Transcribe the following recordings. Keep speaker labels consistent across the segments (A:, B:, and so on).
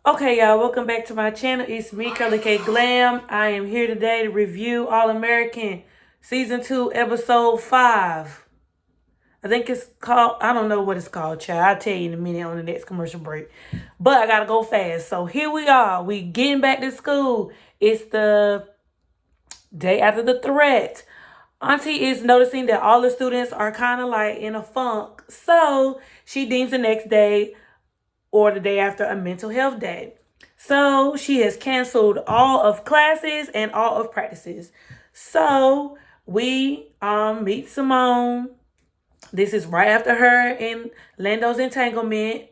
A: Okay, y'all, welcome back to my channel. It's me, Curly K Glam. I am here today to review All American Season 2, Episode 5. I think it's called, I don't know what it's called, child. I'll tell you in a minute on the next commercial break. But I gotta go fast. So here we are. We getting back to school. It's the day after the threat. Auntie is noticing that all the students are kind of like in a funk. So she deems the next day or the day after a mental health day. So she has canceled all of classes and all of practices. So we meet Simone. This is right after her and Lando's entanglement.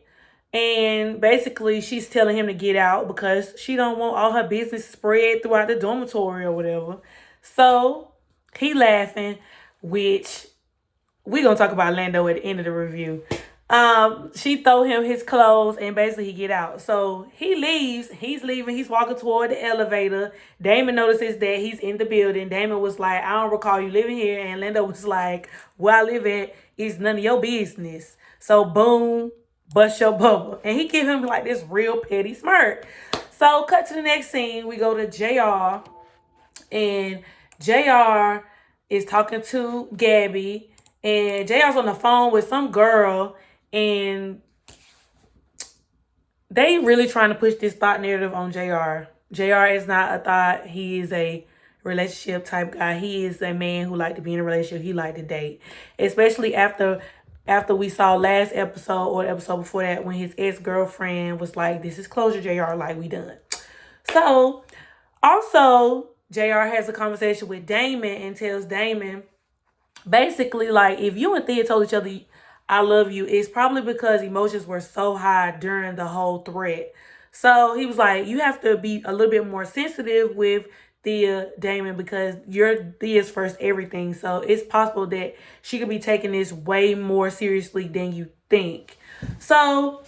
A: And basically she's telling him to get out because she don't want all her business spread throughout the dormitory or whatever. So he laughing, which we gonna talk about Lando at the end of the review. She throw him his clothes and basically he get out. So he leaves. He's leaving. He's walking toward the elevator. Damon notices that he's in the building. Damon was like, I don't recall you living here. And Lando was like, where I live at is none of your business. So boom, bust your bubble. And he give him like this real petty smirk. So cut to the next scene. We go to JR. And JR is talking to Gabby. And JR's on the phone with some girl. And they really trying to push this thought narrative on JR. JR is not a thought. He is a relationship type guy. He is a man who like to be in a relationship. He like to date. Especially after we saw last episode or the episode before that when his ex-girlfriend was like, this is closure, JR, like we done. So also JR has a conversation with Damon and tells Damon basically like if you and Thea told each other I love you, it's probably because emotions were so high during the whole threat. So he was like, you have to be a little bit more sensitive with Thea, Damon, because you're Thea's first everything. So it's possible that she could be taking this way more seriously than you think. So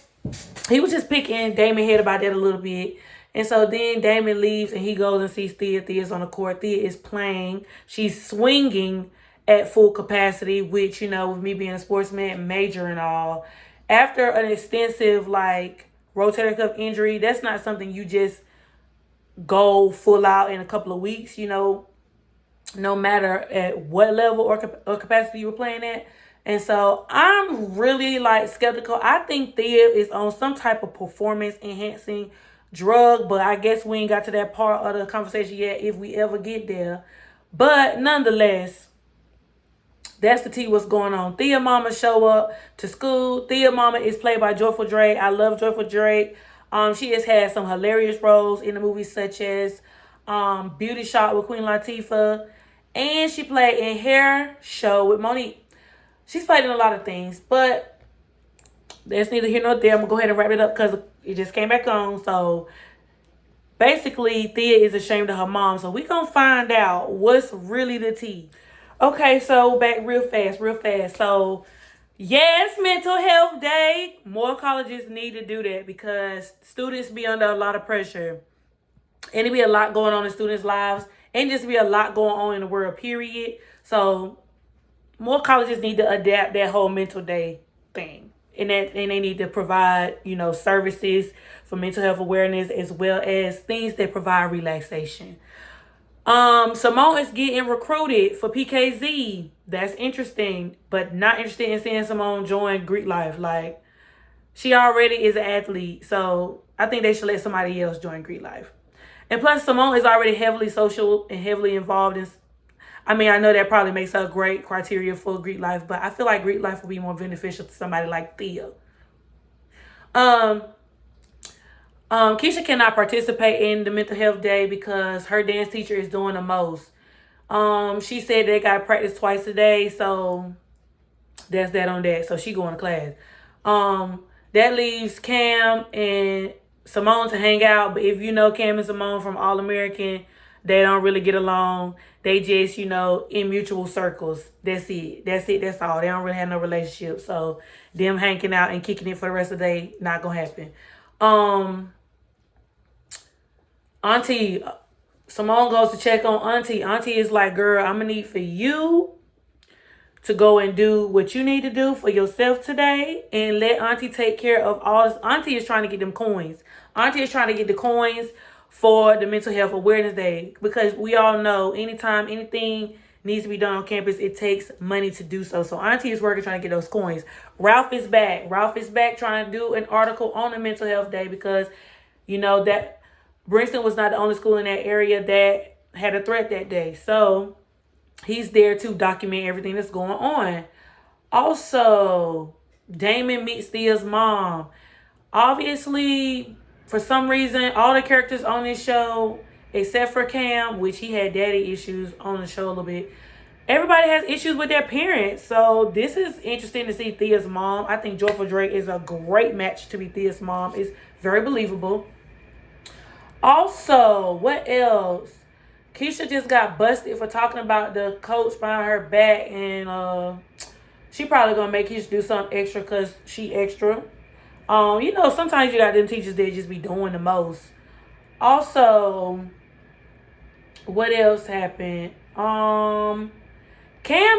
A: he was just picking Damon head about that a little bit. And so then Damon leaves and he goes and sees Thea. Thea's on the court. Thea is playing. She's swinging at full capacity, which, you know, with me being a sportsman, major and all, after an extensive, like, rotator cuff injury, that's not something you just go full out in a couple of weeks, you know, no matter at what level or capacity you were playing at. And so I'm really like skeptical. I think Thea is on some type of performance enhancing drug, but I guess we ain't got to that part of the conversation yet if we ever get there. But nonetheless, that's the tea what's going on. Thea Mama show up to school. Thea Mama is played by Joyful Drake. I love Joyful Drake. She has had some hilarious roles in the movies such as Beauty Shot with Queen Latifah. And she played in Hair Show with Monique. She's played in a lot of things, but there's neither here nor there. I'm going to go ahead and wrap it up because it just came back on. So basically, Thea is ashamed of her mom. So we're going to find out what's really the tea. Okay, so back real fast. So, yes, mental health day. More colleges need to do that because students be under a lot of pressure. And it be a lot going on in students' lives. And just be a lot going on in the world, period. So, more colleges need to adapt that whole mental day thing. And they need to provide, you know, services for mental health awareness as well as things that provide relaxation. Simone is getting recruited for PKZ. That's interesting, but not interested in seeing Simone join Greek life. Like, she already is an athlete, so I think they should let somebody else join Greek life. And plus, Simone is already heavily social and heavily involved in. I mean, I know that probably makes her a great criteria for Greek life, but I feel like Greek life will be more beneficial to somebody like Thea. Um, Keisha cannot participate in the mental health day because her dance teacher is doing the most. She said they got to practice twice a day, so that's that on that. So she going to class. That leaves Cam and Simone to hang out. But if you know Cam and Simone from All American, they don't really get along. They just, you know, in mutual circles. That's it. That's all. They don't really have no relationship. So them hanging out and kicking it for the rest of the day, not gonna happen. Auntie, Simone goes to check on Auntie. Auntie is like, girl, I'm gonna need for you to go and do what you need to do for yourself today and let Auntie take care of all this. Auntie is trying to get them coins. Auntie is trying to get the coins for the Mental Health Awareness Day, because we all know anytime anything needs to be done on campus, it takes money to do so. So Auntie is working trying to get those coins. Ralph is back. Ralph is back trying to do an article on the Mental Health Day, because you know that Princeton was not the only school in that area that had a threat that day. So he's there to document everything that's going on. Also, Damon meets Thea's mom. Obviously, for some reason, all the characters on this show, except for Cam, which he had daddy issues on the show a little bit, everybody has issues with their parents. So this is interesting to see Thea's mom. I think Joyful Drake is a great match to be Thea's mom. It's very believable. Also, what else? Keisha just got busted for talking about the coach behind her back, and she probably gonna make Keisha do something extra because she extra. You know, sometimes you got them teachers that just be doing the most. Also, what else happened? Cam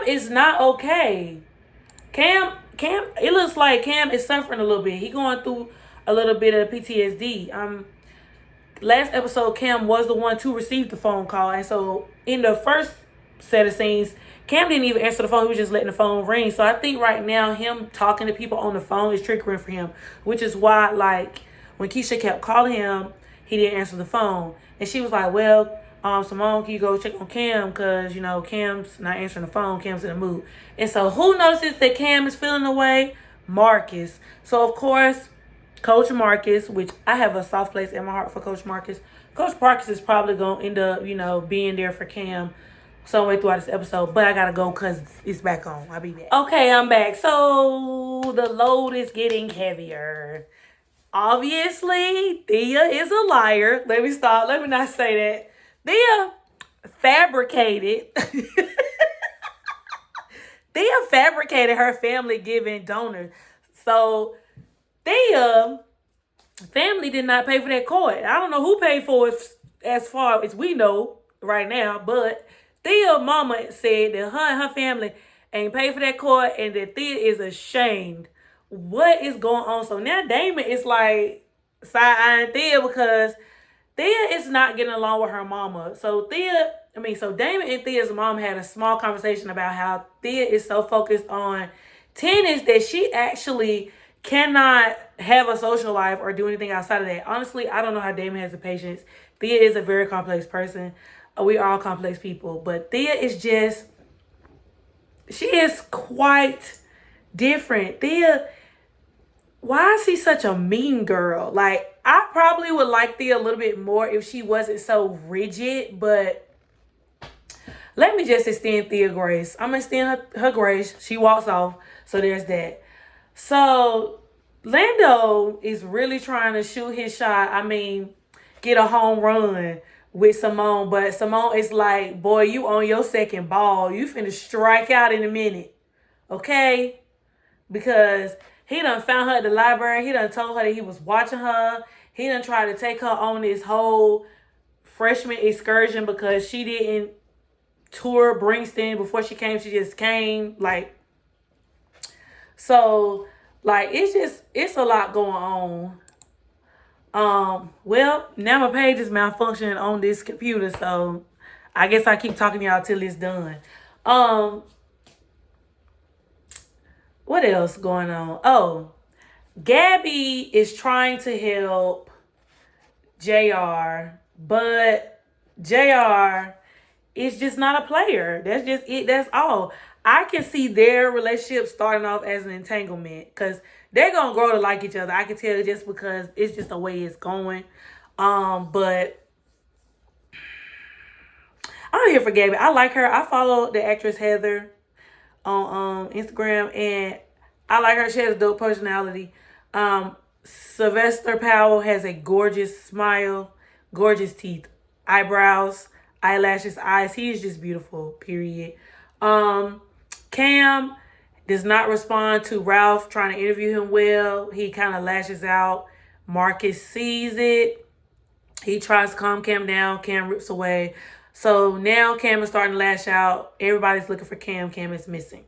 A: is not okay. Cam, it looks like Cam is suffering a little bit. He going through a little bit of PTSD. Last episode, Cam was the one to receive the phone call. And so in the first set of scenes, Cam didn't even answer the phone. He was just letting the phone ring. So I think right now him talking to people on the phone is triggering for him, which is why, like, when Keisha kept calling him, he didn't answer the phone. And she was like, well, Simone, can you go check on Cam? Because, you know, Cam's not answering the phone. Cam's in the mood. And so who notices that Cam is feeling the way? Marcus. So, of course, Coach Marcus, which I have a soft place in my heart for Coach Marcus. Coach Marcus is probably going to end up, you know, being there for Cam some way throughout this episode. But I got to go because it's back on. I'll be back. Okay, I'm back. So the load is getting heavier. Obviously, Thea is a liar. Let me stop. Let me not say that. Thea fabricated. Thea fabricated her family giving donors. So Thea family did not pay for that court. I don't know who paid for it as far as we know right now, but Thea mama said that her and her family ain't paid for that court and that Thea is ashamed. What is going on? So now Damon is like side-eyeing Thea because Thea is not getting along with her mama. So Damon and Thea's mom had a small conversation about how Thea is so focused on tennis that she actually cannot have a social life or do anything outside of that. Honestly, I don't know how Damon has the patience. Thea is a very complex person. We are all complex people. But Thea is just, she is quite different. Thea, why is she such a mean girl? Like, I probably would like Thea a little bit more if she wasn't so rigid, but let me just extend Thea grace. I'm going to extend her grace. She walks off, so there's that. So, Lando is really trying to shoot his shot. I mean, get a home run with Simone. But Simone is like, boy, you on your second ball. You finna strike out in a minute. Okay? Because he done found her at the library. He done told her that he was watching her. He done tried to take her on this whole freshman excursion because she didn't tour Princeton before she came. She just came. Like, so, like, it's a lot going on. Well, now my page is malfunctioning on this computer, so I guess I keep talking to y'all till it's done. What else going on? Oh, Gabby is trying to help JR, but JR is just not a player. That's just it. That's all. I can see their relationship starting off as an entanglement because they're going to grow to like each other. I can tell just because it's just the way it's going. But I'm here for Gabby. I like her. I follow the actress Heather on Instagram, and I like her. She has a dope personality. Sylvester Powell has a gorgeous smile, gorgeous teeth, eyebrows, eyelashes, eyes. He is just beautiful, period. Cam does not respond to Ralph trying to interview him well. He kind of lashes out. Marcus sees it. He tries to calm Cam down. Cam rips away. So now Cam is starting to lash out. Everybody's looking for Cam. Cam is missing.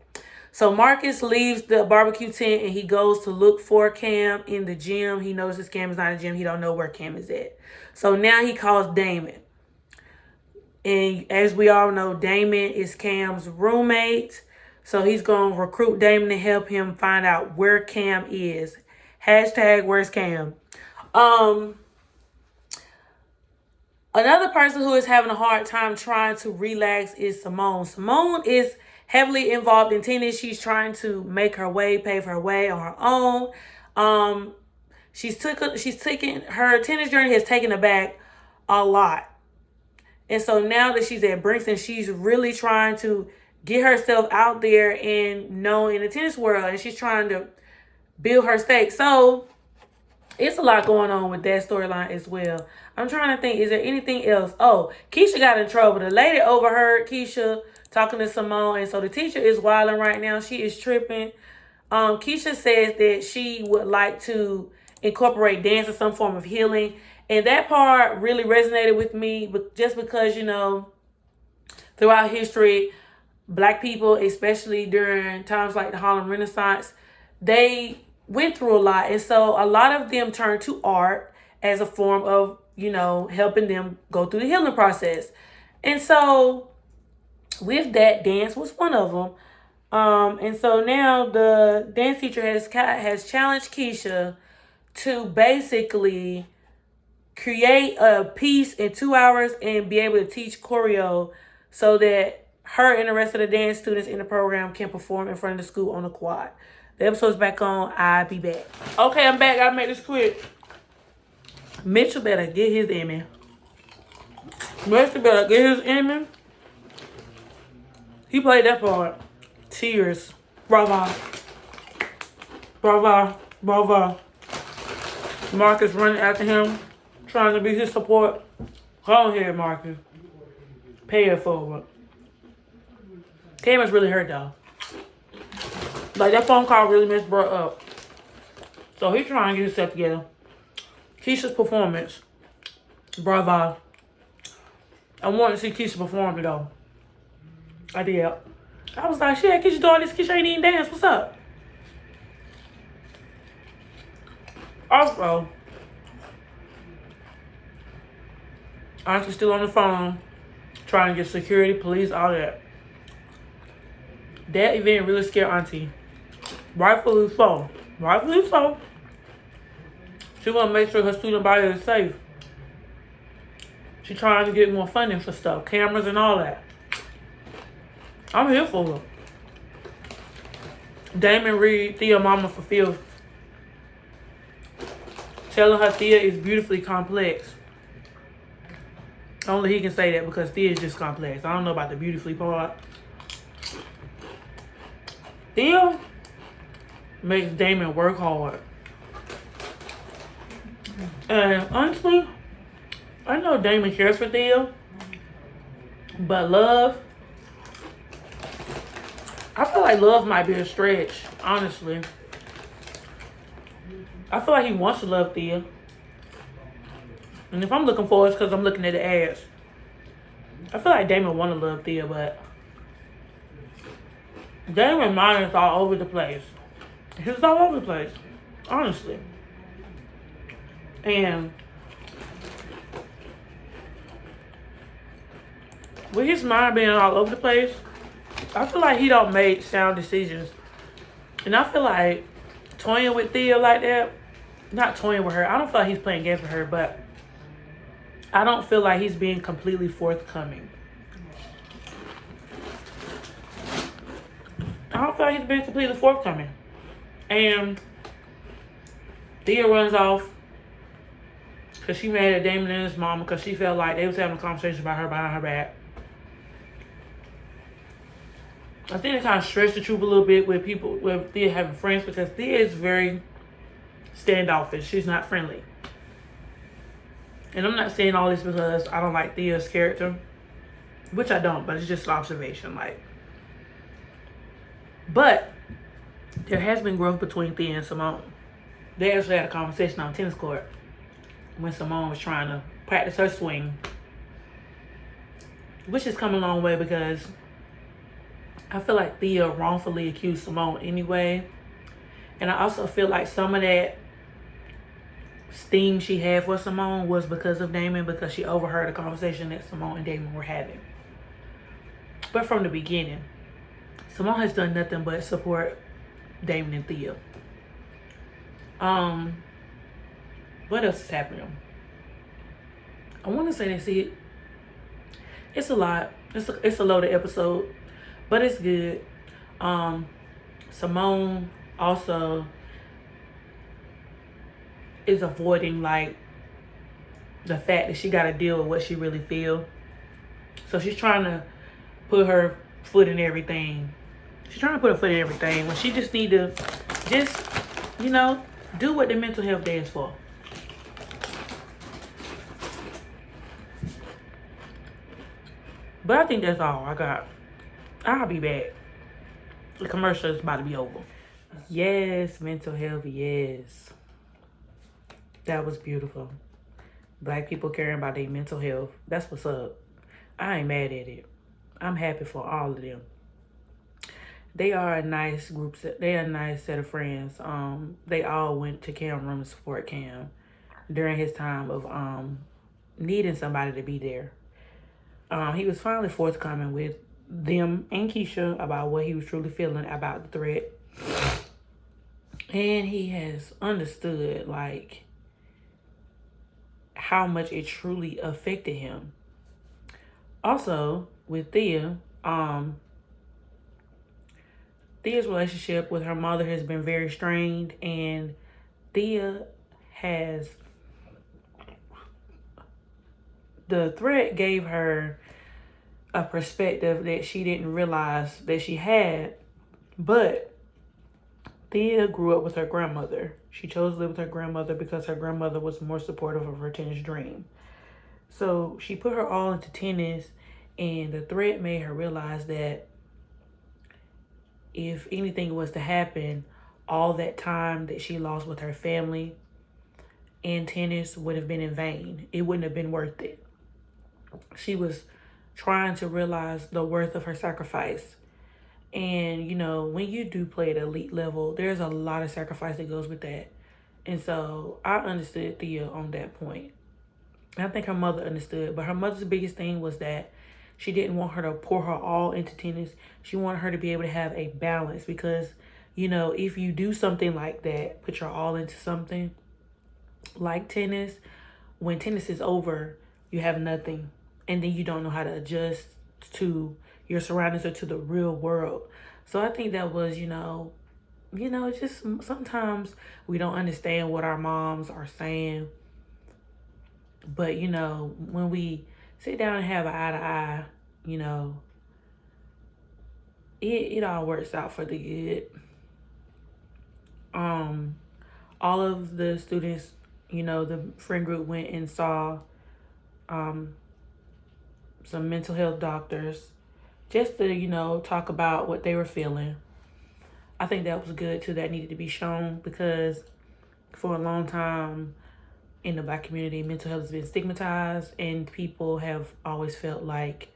A: So Marcus leaves the barbecue tent and he goes to look for Cam in the gym. He notices Cam is not in the gym. He don't know where Cam is at. So now he calls Damon. And as we all know, Damon is Cam's roommate. So he's going to recruit Damon to help him find out where Cam is. Hashtag where's Cam. Another person who is having a hard time trying to relax is Simone. Simone is heavily involved in tennis. She's trying to make her way, pave her way on her own. She's taken her tennis journey has taken her back a lot. And so now that she's at Brixton, she's really trying to get herself out there and known in the tennis world. And she's trying to build her stakes. So it's a lot going on with that storyline as well. I'm trying to think, is there anything else? Oh, Keisha got in trouble. The lady overheard Keisha talking to Simone. And so the teacher is wilding right now. She is tripping. Keisha says that she would like to incorporate dance as some form of healing. And that part really resonated with me, but just because, you know, throughout history, Black people, especially during times like the Harlem Renaissance, they went through a lot. And so a lot of them turned to art as a form of, you know, helping them go through the healing process. And so with that, dance was one of them. And so now the dance teacher has challenged Keisha to basically create a piece in 2 hours and be able to teach choreo so that her and the rest of the dance students in the program can perform in front of the school on the quad. The episode's back on. I'll be back. Okay, I'm back. I'll make this quick. Mitchell better get his Emmy. Mitchell better get his Emmy. He played that part. Tears. Bravo. Bravo. Bravo. Marcus running after him, trying to be his support. Go on here, Marcus. Pay it forward. Cam is really hurt, though. Like, that phone call really messed bro up. So he's trying to get himself together. Keisha's performance. Bravo. I wanted to see Keisha perform, though. I did. I was like, shit, Keisha doing this. Keisha ain't even dance. What's up? Also, Auntie's still on the phone, trying to get security, police, all that. That event really scared Auntie. Rightfully so. Rightfully so. She want to make sure her student body is safe. She trying to get more funding for stuff, cameras and all that. I'm here for her. Damon Reed, Thea Mama for Phil, telling her Thea is beautifully complex. Only he can say that because Thea is just complex. I don't know about the beautifully part. Thea makes Damon work hard. And honestly, I know Damon cares for Thea, but love, I feel like love might be a stretch, honestly. I feel like he wants to love Thea. And if I'm looking for it, it's because I'm looking at the ads. I feel like Damon want to love Thea, but Damon's mind is all over the place. He's all over the place, honestly. And with his mind being all over the place, I feel like he don't make sound decisions. And I feel like toying with Thea like that, not toying with her, I don't feel like he's playing games with her, but I don't feel like he's being completely forthcoming. I don't feel like he's being completely forthcoming. And Thea runs off because she mad at Damon and his mama because she felt like they was having a conversation about her behind her back. I think it kind of stretched the truth a little bit with people, with Thea having friends, because Thea is very standoffish. She's not friendly. And I'm not saying all this because I don't like Thea's character, which I don't, but it's just an observation. Like, but there has been growth between Thea and Simone. They actually had a conversation on the tennis court when Simone was trying to practice her swing, which has come a long way because I feel like Thea wrongfully accused Simone anyway. And I also feel like some of that steam she had for Simone was because of Damon, because she overheard a conversation that Simone and Damon were having. But from the beginning, Simone has done nothing but support Damon and Thea. What else is happening? I want to say that's it. It's a lot. It's a loaded episode, but it's good. Simone also is avoiding like the fact that she got to deal with what she really feel. So she's trying to put her foot in everything. She's trying to put her foot in everything when she just need to just, you know, do what the mental health day is for. But I think that's all I got. I'll be back. The commercial is about to be over. Yes, mental health, yes. That was beautiful. Black people caring about their mental health. That's what's up. I ain't mad at it. I'm happy for all of them. They are a nice group. They are a nice set of friends. They all went to Cam room to support Cam during his time of needing somebody to be there. He was finally forthcoming with them and Keisha about what he was truly feeling about the threat. And he has understood like how much it truly affected him. Also, with Thea, Thea's relationship with her mother has been very strained, and Thea has, the threat gave her a perspective that she didn't realize that she had. But Thea grew up with her grandmother. She chose to live with her grandmother because her grandmother was more supportive of her tennis dream. So she put her all into tennis, and the threat made her realize that if anything was to happen, all that time that she lost with her family and tennis would have been in vain. It wouldn't have been worth it. She was trying to realize the worth of her sacrifice. And, you know, when you do play at elite level, there's a lot of sacrifice that goes with that. And so I understood Thea on that point. I think her mother understood, but her mother's biggest thing was that she didn't want her to pour her all into tennis. She wanted her to be able to have a balance because, you know, if you do something like that, put your all into something like tennis, when tennis is over, you have nothing. And then you don't know how to adjust to your surroundings or to the real world. So I think that was, just sometimes we don't understand what our moms are saying. But, when we sit down and have an eye to eye, it all works out for the good. All of the students, the friend group went and saw some mental health doctors just to, talk about what they were feeling. I think that was good too. That needed to be shown because for a long time in the Black community, mental health has been stigmatized, and people have always felt like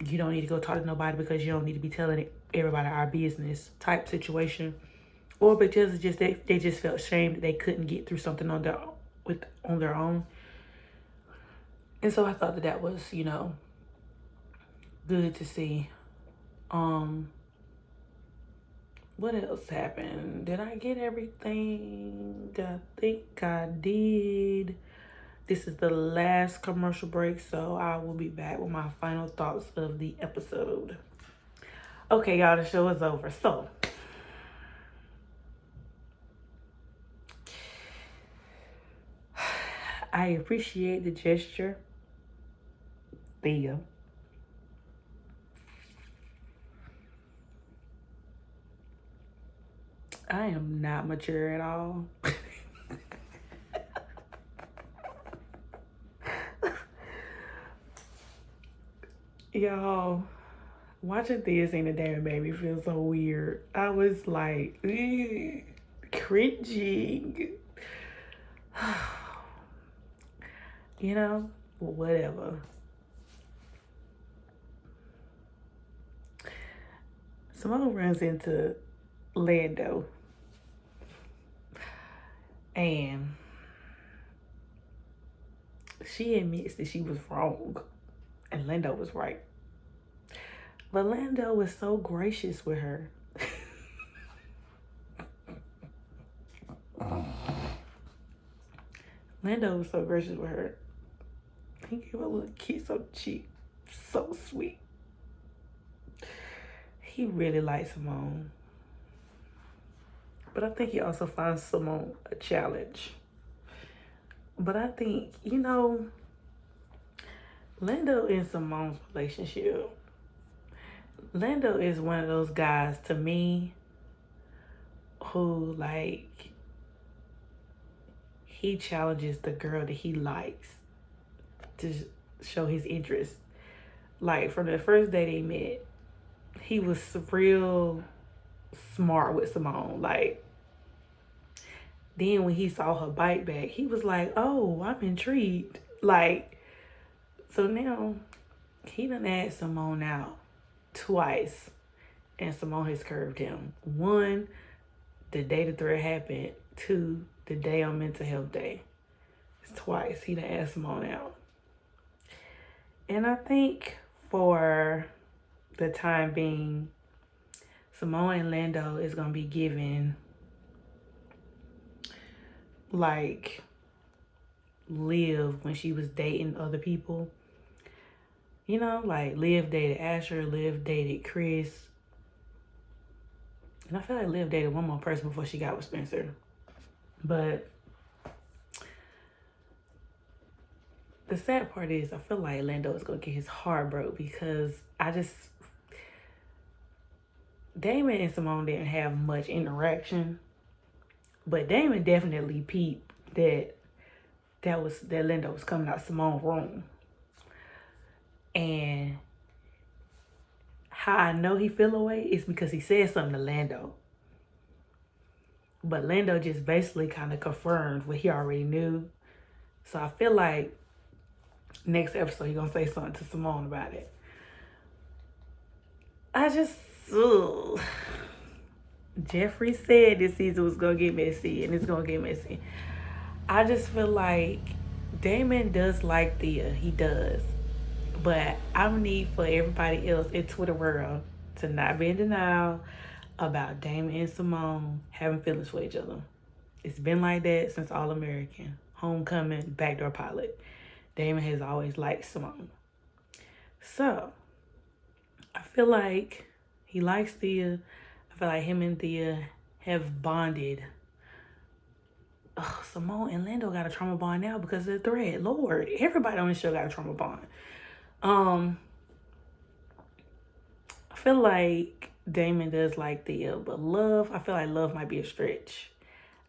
A: you don't need to go talk to nobody because you don't need to be telling everybody our business type situation, or because they just felt shame that they couldn't get through something on their own. And so I thought that was good to see. What else happened? Did I get everything? I think I did. This is the last commercial break, so I will be back with my final thoughts of the episode. Okay, y'all, the show is over. So, I appreciate the gesture. Thea. I am not mature at all. Y'all, watching this and the Damon baby feels so weird. I was like, cringing. Whatever. Simone runs into Lando. And she admits that she was wrong. And Lando was right. But Lando was so gracious with her. Lando was so gracious with her. He gave her a little kiss on the cheek. So sweet. He really liked Simone. But I think he also finds Simone a challenge. But I think, you know, Lando and Simone's relationship, Lando is one of those guys to me who, like, he challenges the girl that he likes to show his interest. Like, from the first day they met, he was real smart with Simone. Like, then when he saw her bite back, he was like, oh, I'm intrigued. Like, so now he done asked Simone out twice, and Simone has curved him. One, the day the threat happened. Two, the day on Mental Health Day. It's twice he done asked Simone out. And I think for the time being, Simone and Lando is going to be given, like, Liv when she was dating other people. You know, like Liv dated Asher, Liv dated Chris. And I feel like Liv dated one more person before she got with Spencer. But the sad part is I feel like Lando is going to get his heart broke because Damon and Simone didn't have much interaction. But Damon definitely peeped that Lando was coming out Simone's room. And how I know he feel away is because he said something to Lando. But Lando just basically kind of confirmed what he already knew. So I feel like next episode he's going to say something to Simone about it. Jeffree said this season was going to get messy, and it's going to get messy. I just feel like Damon does like Thea. He does. But I need for everybody else in Twitter world to not be in denial about Damon and Simone having feelings for each other. It's been like that since All American, Homecoming, Backdoor Pilot. Damon has always liked Simone. So, I feel like he likes Thea. I feel like him and Thea have bonded. Simone and Lando got a trauma bond now because of the thread. Lord, everybody on the show got a trauma bond. I feel like Damon does like Thea, but I feel like Love might be a stretch.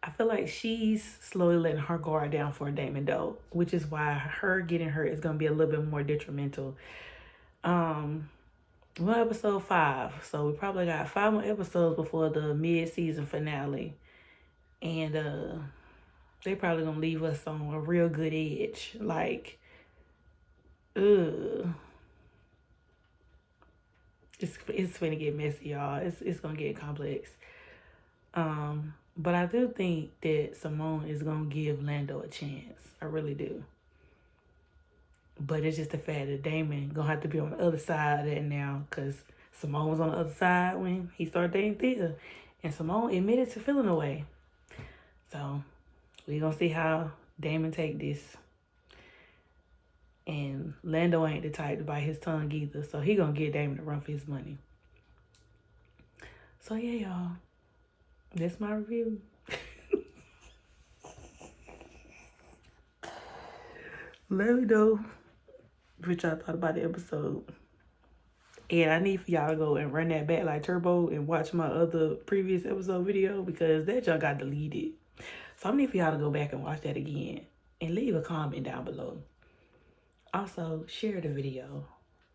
A: I feel like she's slowly letting her guard down for Damon though, which is why her getting hurt is going to be a little bit more detrimental. We're episode 5, so we probably got 5 more episodes before the mid-season finale. And they probably going to leave us on a real good edge. Like, it's finna get messy, y'all. It's gonna get complex. But I do think that Simone is gonna give Lando a chance. I really do. But it's just the fact that Damon gonna have to be on the other side of that now, because Simone was on the other side when he started dating Thea, and Simone admitted to feeling away. So we gonna see how Damon take this. And Lando ain't the type to bite his tongue either. So he gonna get Damon to run for his money. So yeah, y'all. That's my review. Let me know what y'all thought about the episode. And I need for y'all to go and run that back like turbo and watch my other previous episode video because that junk got deleted. So I need for y'all to go back and watch that again. And leave a comment down below. Also, share the video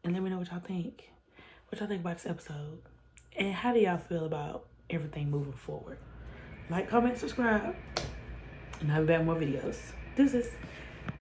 A: and let me know what y'all think. What y'all think about this episode. And how do y'all feel about everything moving forward? Like, comment, subscribe. And I'll be back with more videos. Deuces.